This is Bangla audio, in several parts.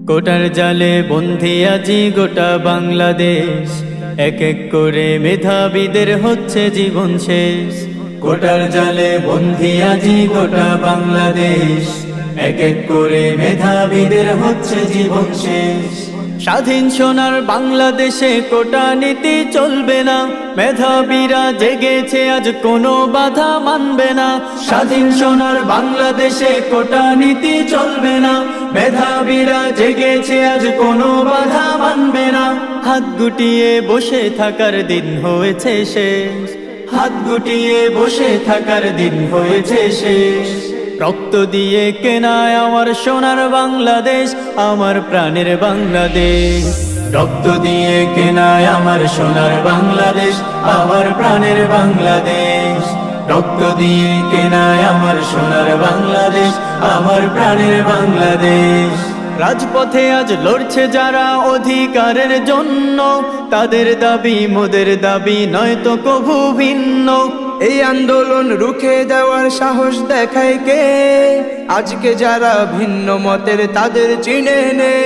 কোটার জালে বন্দী আজি গোটা বাংলাদেশ, এক এক করে মেধাবীদের হচ্ছে জীবন শেষ। কোটার জালে বন্দী আজি গোটা বাংলাদেশ, এক এক করে মেধাবীদের হচ্ছে জীবন শেষ। স্বাধীন সোনার বাংলাদেশে কোটা নীতি চলবে না, মেধাবীরা জেগেছে আজ কোনো বাধা মানবে না। স্বাধীন সোনার বাংলাদেশে কোটা নীতি চলবে না, মেধাবীরা জেগেছে আজ কোনো বাধা মানবে না। হাত গুটিয়ে বসে থাকার দিন হয়েছে শেষ, হাত গুটিয়ে বসে থাকার দিন হয়েছে শেষ। রক্ত দিয়ে কেনায় আমার সোনার বাংলাদেশ, আমার প্রাণের বাংলাদেশ। রক্ত দিয়ে কেনায় আমার সোনার বাংলাদেশ, আমার প্রাণের বাংলাদেশ। রক্ত দিয়ে কেনায় আমার সোনার বাংলাদেশ, আমার প্রাণের বাংলাদেশ। রাজপথে আজ লড়ছে যারা অধিকারের জন্য, তাদের দাবি মোদের দাবি নয়তো কভু ভিন্ন। এই আন্দোলন রুখে দেওয়ার সাহস দেখায় কে? আজকে যারা ভিন্ন মতের তাদের চিনে নে।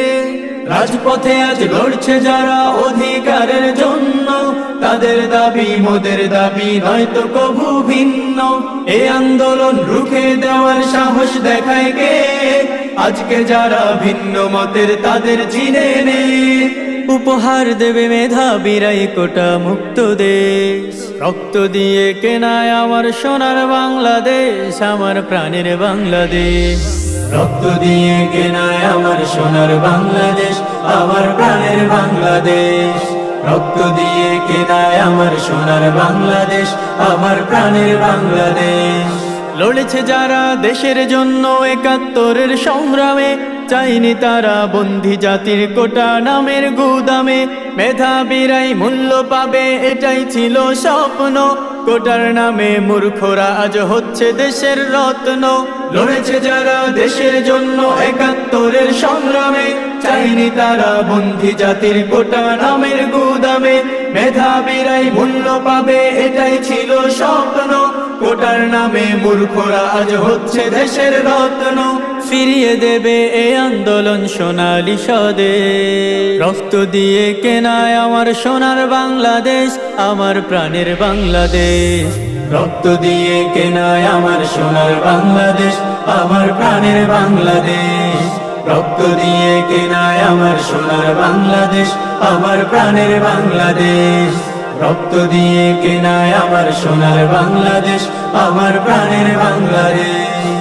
রাজপথে আজ লড়ছে যারা অধিকারের জন্য, তাদের দাবি মোদের দাবি নয়তো কভু ভিন্ন। এই আন্দোলন রুখে দেওয়ার সাহস দেখায় কে? আজকে যারা ভিন্ন মতের তাদের চিনে নে। উপহার দেবে মেধাবীরাই কোটা মুক্ত দেশ, রক্ত দিয়ে কেনায় আমার সোনার বাংলাদেশ, আমার প্রাণের বাংলাদেশ। রক্ত দিয়ে কেনায় আমার সোনার বাংলাদেশ, আমার প্রাণের বাংলাদেশ। রক্ত দিয়ে কেনায় আমার সোনার বাংলাদেশ, আমার প্রাণের বাংলাদেশ। লড়েছে যারা দেশের জন্য একাত্তরের সংগ্রামে, চাইনি তারা বন্দী জাতির কোটা নামের গুদামে। মেধাবীরাই মূল্য পাবে এটাই ছিল স্বপ্ন, কোটার নামে মূর্খরা আজ হচ্ছে দেশের রত্ন। লড়েছে যারা দেশের জন্য একাত্তরের সংগ্রামে, চাইনি তারা বন্দী জাতির কোটা নামের গুদামে। মেধাবীরাই মূল্য পাবে এটাই ছিল স্বপ্ন, কোটার নামে মূর্খরা আজ হচ্ছে দেশের রত্ন। ফিরিয়ে দেবে এই আন্দোলন সোনালী স্বদেশ, রক্ত দিয়ে কেনায় আমার সোনার বাংলাদেশ, আমার প্রাণের বাংলাদেশ। রক্ত দিয়ে কেনায় আমার সোনার বাংলাদেশ, আমার প্রাণের বাংলাদেশ। রক্ত দিয়ে কেনায় আমার সোনার বাংলাদেশ, আমার প্রাণের বাংলাদেশ। রক্ত দিয়ে কেনায় আমার সোনার বাংলাদেশ, আমার প্রাণের বাংলাদেশ।